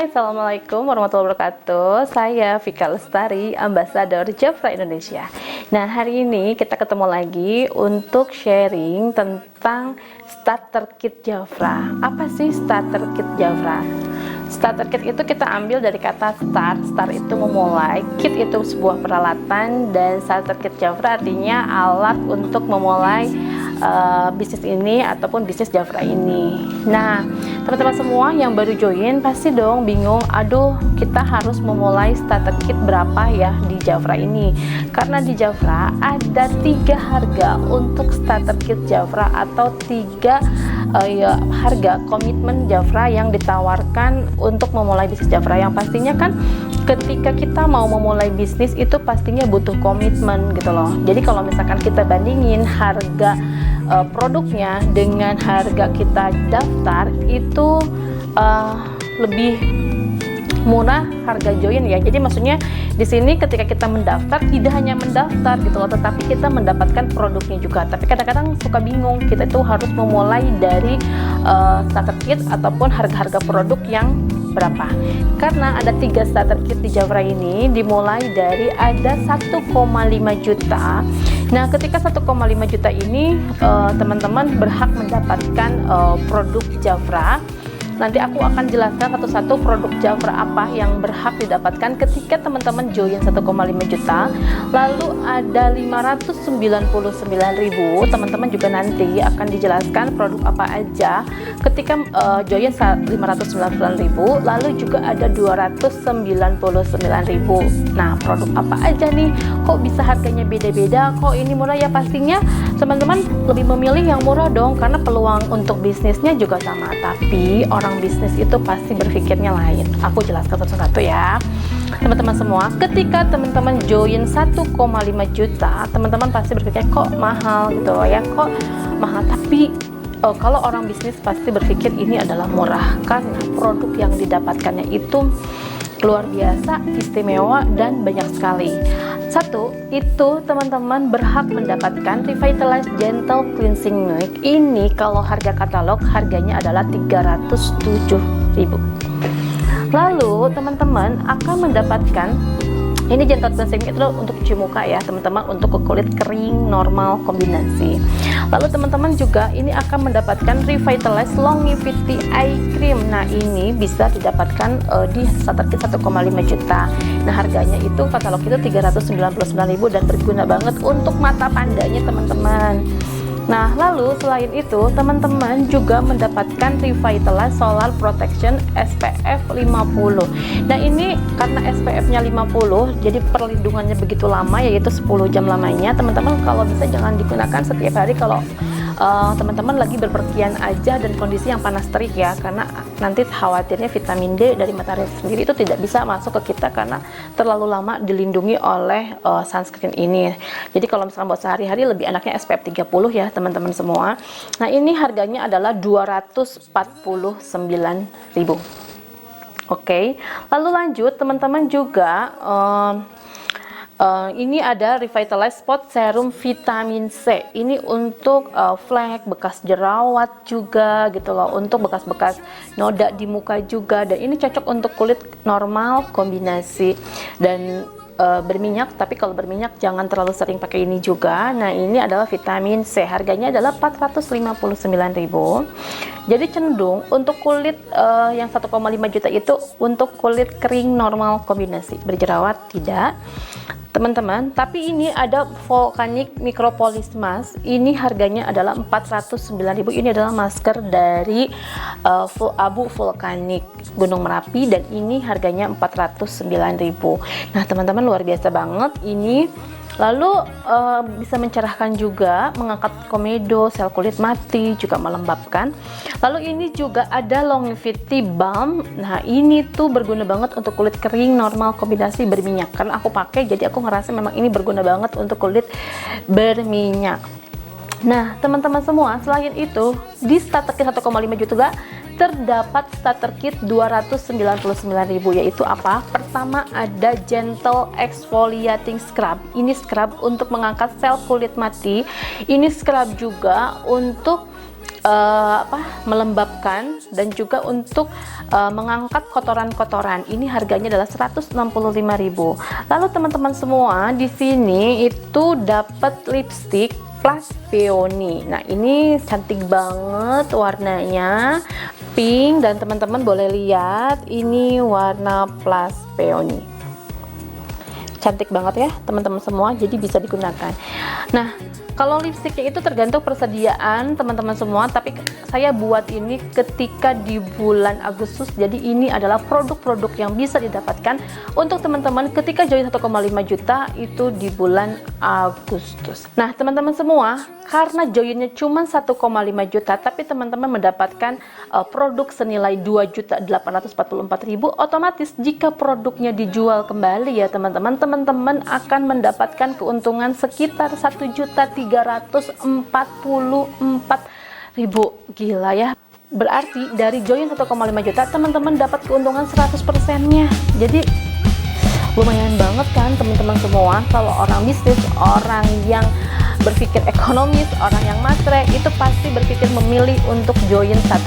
Assalamualaikum warahmatullahi wabarakatuh. Saya Vika Lestari, Ambasador Jafra Indonesia. Nah, hari ini kita ketemu lagi untuk sharing tentang starter kit Jafra. Apa sih starter kit Jafra? Starter kit itu kita ambil dari kata start. Start itu memulai, kit itu sebuah peralatan, dan starter kit Jafra artinya alat untuk memulai bisnis ini ataupun bisnis Jafra ini. Nah, teman-teman semua yang baru join pasti dong bingung, aduh kita harus memulai starter kit berapa ya di Jafra ini, karena di Jafra ada 3 harga untuk starter kit Jafra atau 3 harga komitmen Jafra yang ditawarkan untuk memulai bisnis Jafra. Yang pastinya kan ketika kita mau memulai bisnis itu pastinya butuh komitmen gitu loh. Jadi kalau misalkan kita bandingin harga produknya dengan harga kita daftar itu lebih murah harga join ya. Jadi maksudnya di sini ketika kita mendaftar tidak hanya mendaftar gitu loh, tetapi kita mendapatkan produknya juga. Tapi kadang-kadang suka bingung, kita itu harus memulai dari starter kit ataupun harga-harga produk yang berapa. Karena ada 3 starter kit di Jafra ini, dimulai dari ada 1,5 juta. Nah, ketika 1,5 juta ini teman-teman berhak mendapatkan produk Jafra. Nanti aku akan jelaskan satu-satu produk Jafra apa yang berhak didapatkan ketika teman-teman join 1,5 juta. Lalu ada 599.000, teman-teman juga nanti akan dijelaskan produk apa aja ketika join 599.000. Lalu juga ada 299.000. Nah, produk apa aja nih? Kok bisa harganya beda-beda? Kok ini murah? Ya pastinya teman-teman lebih memilih yang murah dong, karena peluang untuk bisnisnya juga sama. Tapi orang bisnis itu pasti berpikirnya lain. Aku jelaskan satu-satu ya teman-teman semua. Ketika teman-teman join 1,5 juta, teman-teman pasti berpikir kok mahal gitu ya, kok mahal. Tapi kalau orang bisnis pasti berpikir ini adalah murah, karena produk yang didapatkannya itu luar biasa, istimewa, dan banyak sekali. Satu, itu teman-teman berhak mendapatkan Revitalize Gentle Cleansing Milk. Ini kalau harga katalog harganya adalah 307.000. Lalu teman-teman akan mendapatkan ini Gentle Cleansing itu untuk cuci muka ya teman-teman, untuk ke kulit kering normal kombinasi. Lalu teman-teman juga ini akan mendapatkan Revitalize Longevity Eye Cream. Nah, ini bisa didapatkan di starter kit 1,5 juta. Nah, harganya itu katalog itu 399.000 dan berguna banget untuk mata pandanya teman-teman. Nah, lalu selain itu teman-teman juga mendapatkan Revitalize Solar Protection SPF 50. Nah, ini karena SPF-nya 50 jadi perlindungannya begitu lama, yaitu 10 jam lamanya. Teman-teman kalau bisa jangan digunakan setiap hari kalau teman-teman lagi berpergian aja dan kondisi yang panas terik ya, karena nanti khawatirnya vitamin D dari matahari sendiri itu tidak bisa masuk ke kita karena terlalu lama dilindungi oleh sunscreen ini. Jadi kalau misalkan buat sehari-hari lebih enaknya SPF 30 ya teman-teman semua. Nah, ini harganya adalah 249.000. Oke, lalu lanjut teman-teman juga ini ada Revitalize Spot Serum Vitamin C. Ini untuk flek, bekas jerawat juga gitu loh, untuk bekas-bekas noda di muka juga. Dan ini cocok untuk kulit normal kombinasi dan berminyak. Tapi kalau berminyak jangan terlalu sering pakai ini juga. Nah, ini adalah vitamin C, harganya adalah 459.000. Jadi cenderung untuk kulit yang 1,5 juta itu untuk kulit kering normal kombinasi, berjerawat tidak teman-teman. Tapi ini ada Volcanic Micropolis Mask. Ini harganya adalah 409.000. Ini adalah masker dari abu vulkanik Gunung Merapi, dan ini harganya 409.000. Nah, teman-teman luar biasa banget ini. Lalu bisa mencerahkan juga, mengangkat komedo, sel kulit mati, juga melembabkan. Lalu ini juga ada Longevity Balm. Nah, ini tuh berguna banget untuk kulit kering normal kombinasi berminyak. Karena aku pakai, jadi aku ngerasa memang ini berguna banget untuk kulit berminyak. Nah, teman-teman semua, selain itu di starter kit 1,5 juta terdapat starter kit 299.000, yaitu apa? Pertama ada Gentle Exfoliating Scrub. Ini scrub untuk mengangkat sel kulit mati. Ini scrub juga untuk melembabkan dan juga untuk mengangkat kotoran-kotoran. Ini harganya adalah 165.000. Lalu teman-teman semua, di sini itu dapat lipstick plus peony. Nah, ini cantik banget warnanya, pink, dan teman-teman boleh lihat ini warna plus peony. Cantik banget ya teman-teman semua, jadi bisa digunakan. Nah, kalau lipstiknya itu tergantung persediaan teman-teman semua, tapi saya buat ini ketika di bulan Agustus, jadi ini adalah produk-produk yang bisa didapatkan untuk teman-teman ketika join 1,5 juta itu di bulan Agustus. Nah teman-teman semua, karena joinnya cuma 1,5 juta, tapi teman-teman mendapatkan produk senilai 2.844.000, otomatis jika produknya dijual kembali ya teman-teman, teman-teman akan mendapatkan keuntungan sekitar 1.344.000. Gila ya, berarti dari join 1,5 juta teman-teman dapat keuntungan 100%-nya. Jadi lumayan banget kan teman-teman semua. Kalau orang bisnis, orang yang berpikir ekonomis, orang yang matre, itu pasti berpikir memilih untuk join 1,5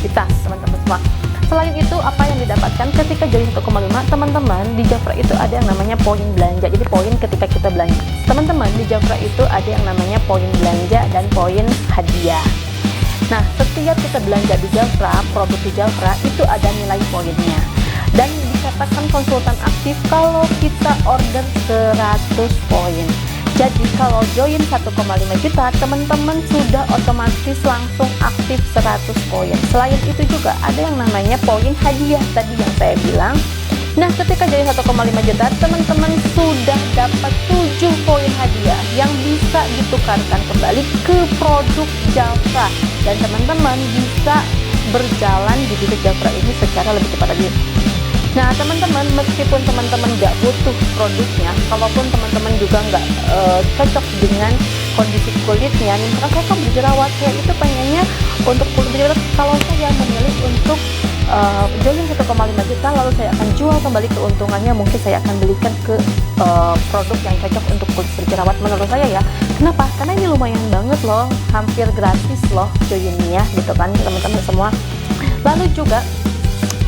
juta teman-teman semua. Selain itu, apa yang didapatkan ketika join 1,5, teman-teman, di Jafra itu ada yang namanya poin belanja. Jadi poin ketika kita belanja, teman-teman, di Jafra itu ada yang namanya poin belanja dan poin hadiah. Nah, setiap kita belanja di Jafra, produk di Jafra itu ada nilai poinnya. Dan dikatakan konsultan aktif kalau kita order 100 poin. Jadi kalau join 1,5 juta, teman-teman sudah otomatis langsung aktif 100 poin. Selain itu juga ada yang namanya poin hadiah tadi yang saya bilang. Nah, ketika join 1,5 juta, teman-teman sudah dapat 7 poin hadiah yang bisa ditukarkan kembali ke produk Jafra. Dan teman-teman bisa berjalan di bisnis Jafra ini secara lebih cepat lagi. Nah teman-teman, meskipun teman-teman nggak butuh produknya, kalaupun teman-teman juga nggak cocok dengan kondisi kulitnya, misalkan saya kan berjerawat, saya itu pengennya untuk kulit berjerawat, kalau saya memilih untuk join 1,5 juta, lalu saya akan jual kembali keuntungannya, mungkin saya akan belikan ke produk yang cocok untuk kulit berjerawat menurut saya ya. Kenapa? Karena ini lumayan banget loh, hampir gratis loh joinnya gitu kan teman-teman semua. Lalu juga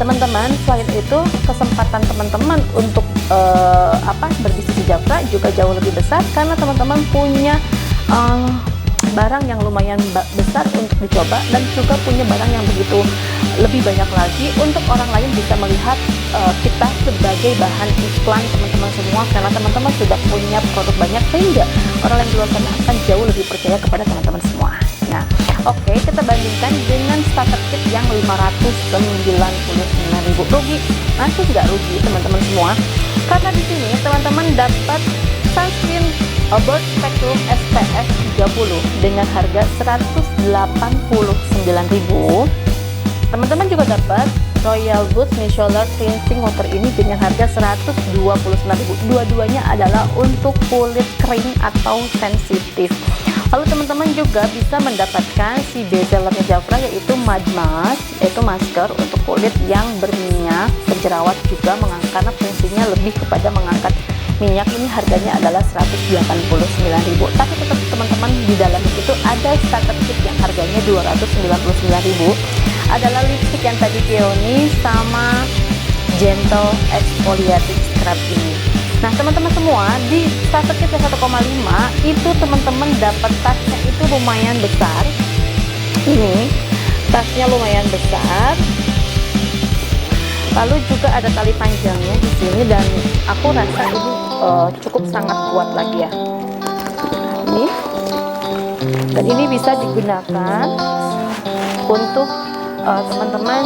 teman-teman, selain itu kesempatan teman-teman untuk berbisnis di Jafra juga jauh lebih besar karena teman-teman punya barang yang lumayan besar untuk dicoba dan juga punya barang yang begitu lebih banyak lagi untuk orang lain bisa melihat kita sebagai bahan iklan teman-teman semua, karena teman-teman sudah punya produk banyak sehingga orang lain di luar sana akan jauh lebih percaya kepada teman-teman semua. Nah, oke, kita bandingkan dengan starter kit yang 599.000. Rugi? Masih nggak rugi teman-teman semua, karena di sini teman-teman dapat sunscreen Broad Spectrum SPF 30 dengan harga 189.000. Teman-teman juga dapat Royal Boost Micellar Cleansing Water ini dengan harga 129.000. Dua-duanya adalah untuk kulit kering atau sensitif. Lalu teman-teman juga bisa mendapatkan si bestsellernya Jafra, yaitu Mud Mask, yaitu masker untuk kulit yang berminyak, berjerawat juga karena fungsinya lebih kepada mengangkat minyak. Ini harganya adalah 189.000. Tapi tetap teman-teman, di dalam itu ada starter kit yang harganya 299.000. Adalah lipstick yang tadi peony sama gentle exfoliating scrub ini. Nah teman-teman semua, di starter kit yang 1,5 itu teman-teman dapat tasnya itu lumayan besar. Ini tasnya lumayan besar. Lalu juga ada tali panjangnya di sini dan aku rasa ini cukup sangat kuat lagi ya. Ini dan ini bisa digunakan untuk teman-teman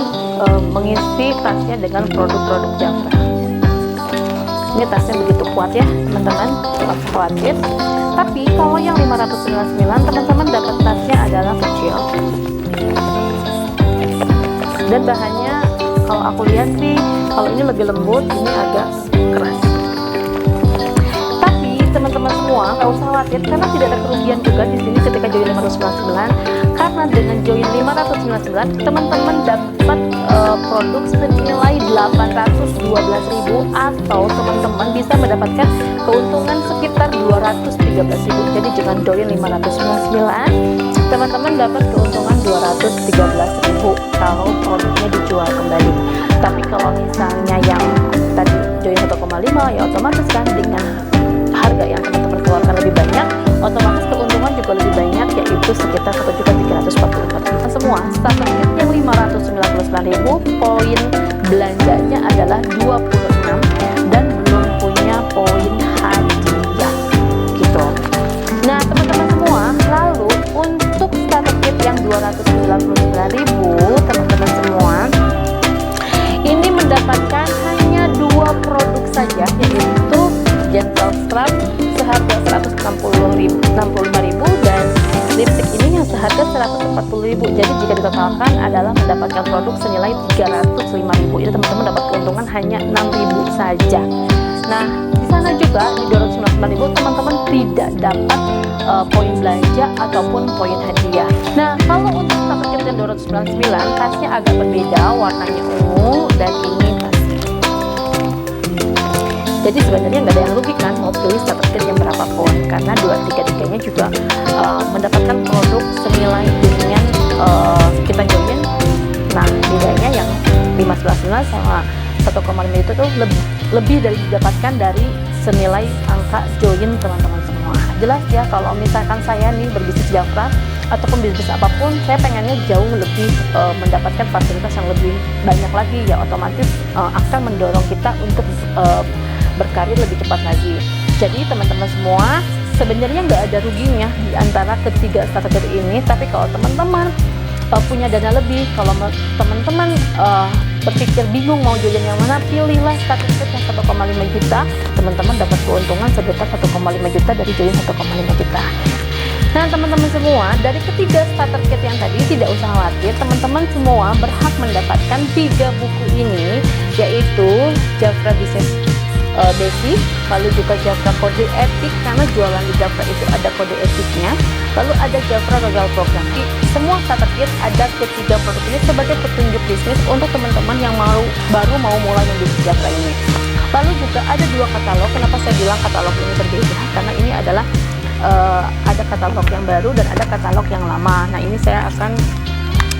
mengisi tasnya dengan produk-produk Jafra. Ini tasnya begitu kuat ya teman-teman, jangan khawatir. Tapi kalau yang 599 teman-teman dapat tasnya adalah kecil dan bahannya kalau aku lihat sih, kalau ini lebih lembut, ini agak keras. Tapi teman-teman semua nggak usah khawatir karena tidak ada kerugian juga di sini ketika join 599, karena dengan join 599 teman-teman dapat produk senilai 812.000 atau teman-teman bisa mendapatkan keuntungan sekitar 213.000. Jadi dengan join 599 teman-teman dapat keuntungan 213.000 kalau produknya dijual kembali. Tapi kalau misalnya yang tadi join 1,5 ya otomatis kan dengan harga yang teman-teman keluarkan lebih banyak, otomatis keuntungan juga lebih banyak, yaitu sekitar 1.344.000. Semua starter kit yang 599.000 poin belanjanya adalah 26 dan belum punya poin hadiah gitu. Nah teman-teman semua, lalu untuk starter kit yang 299.000 teman-teman semua ini mendapatkan hanya 2 produk saja, yaitu gentle scrub seharga 165.000 dan lipstick ini yang seharga 140.000. Jadi jika ditotalkan adalah mendapatkan produk senilai 305.000. Jadi teman-teman dapat keuntungan hanya 6.000 saja. Nah di sana juga di 299.000 teman-teman tidak dapat poin belanja ataupun poin hadiah. Nah kalau untuk starter kit yang 299 tasnya agak berbeda, warnanya ungu dan ini tas. Jadi sebenarnya nggak ada yang rugi kan mau pilih starter kit yang berapapun, karena tiga-tiganya juga mendapatkan produk senilai dengan kita join. Nah bedanya yang 599 sama 1,5 itu tuh lebih dari didapatkan dari senilai angka join teman-teman semua. Jelas ya, kalau misalkan saya nih berbisnis Jafra ataupun bisnis apapun, saya pengennya jauh lebih mendapatkan fasilitas yang lebih banyak lagi, ya otomatis akan mendorong kita untuk berkarir lebih cepat lagi. Jadi teman-teman semua sebenarnya nggak ada ruginya di antara ketiga starter kit ini. Tapi kalau teman-teman punya dana lebih, kalau teman-teman berpikir bingung mau join yang mana, pilihlah starter kit yang 1,5 juta. Teman-teman dapat keuntungan sekitar 1,5 juta dari join 1,5 juta. Nah teman-teman semua, dari ketiga starter kit yang tadi tidak usah khawatir, teman-teman semua berhak mendapatkan 3 buku ini, yaitu Jafra Business Basic, lalu juga Jafra Kode Etik, karena jualan di Jafra itu ada kode etiknya, lalu ada Jafra Royal Program. Semua starter kit ada ketiga produk ini sebagai petunjuk bisnis untuk teman-teman yang baru mau mulai membisnis Jafra ini. Lalu juga ada 2 katalog. Kenapa saya bilang katalog ini berbeda? Karena ini adalah ada katalog yang baru dan ada katalog yang lama. Nah ini saya akan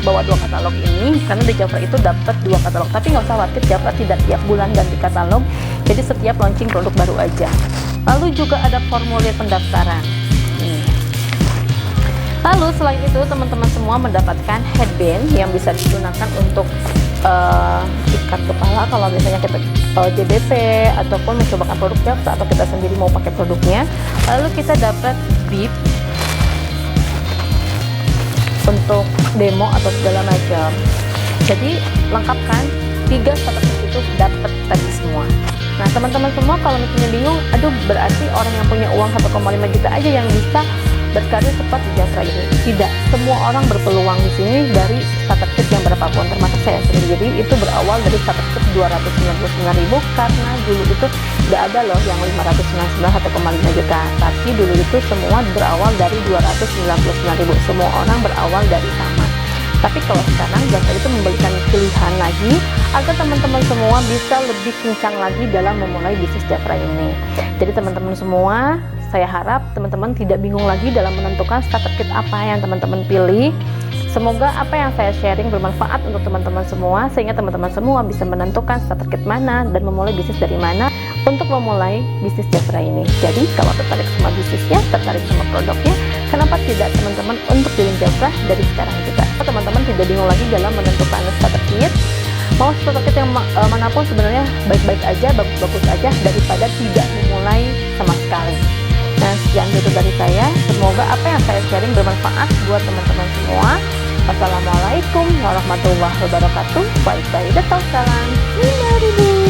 bawa 2 katalog ini karena di Jafra itu dapat 2 katalog. Tapi nggak usah khawatir, Jafra tidak tiap bulan ganti katalog, jadi setiap launching produk baru aja. Lalu juga ada formulir pendaftaran. Lalu selain itu teman-teman semua mendapatkan headband yang bisa digunakan untuk ikat kepala kalau misalnya kita JBP ataupun mencobakan produk Jafra atau kita sendiri mau pakai produknya. Lalu kita dapat bib untuk demo atau segala macam. Jadi lengkap kan, 3 starter kit itu dapat tadi semua. Nah teman-teman semua kalau misalnya bingung, aduh berarti orang yang punya uang 1,5 juta aja yang bisa berkarir cepat di Jafra ini. Tidak, semua orang berpeluang di sini dari starter kit yang berapapun, termasuk saya sendiri. Itu berawal dari starter kit 299.000 karena dulu itu nggak ada loh yang 599 1,5 juta, tapi dulu itu semua berawal dari 299.000. Semua orang berawal dari sama. Tapi kalau sekarang Jafra itu memberikan pilihan lagi agar teman-teman semua bisa lebih kencang lagi dalam memulai bisnis Jafra ini. Jadi teman-teman semua, saya harap teman-teman tidak bingung lagi dalam menentukan starter kit apa yang teman-teman pilih. Semoga apa yang saya sharing bermanfaat untuk teman-teman semua, sehingga teman-teman semua bisa menentukan starter kit mana dan memulai bisnis dari mana untuk memulai bisnis Jafra ini. Jadi kalau tertarik sama bisnisnya, tertarik sama produknya, kenapa tidak teman-teman untuk join Jafra dari sekarang juga. Teman-teman tidak bingung lagi dalam menentukan starter kit. Mau starter kit yang manapun sebenarnya baik-baik aja, bagus-bagus aja daripada tidak memulai sama sekali. Nah sekian dulu dari saya, semoga apa yang saya sharing bermanfaat buat teman-teman semua. Wassalamualaikum warahmatullahi wabarakatuh. Bye-bye, datang salam 5.000.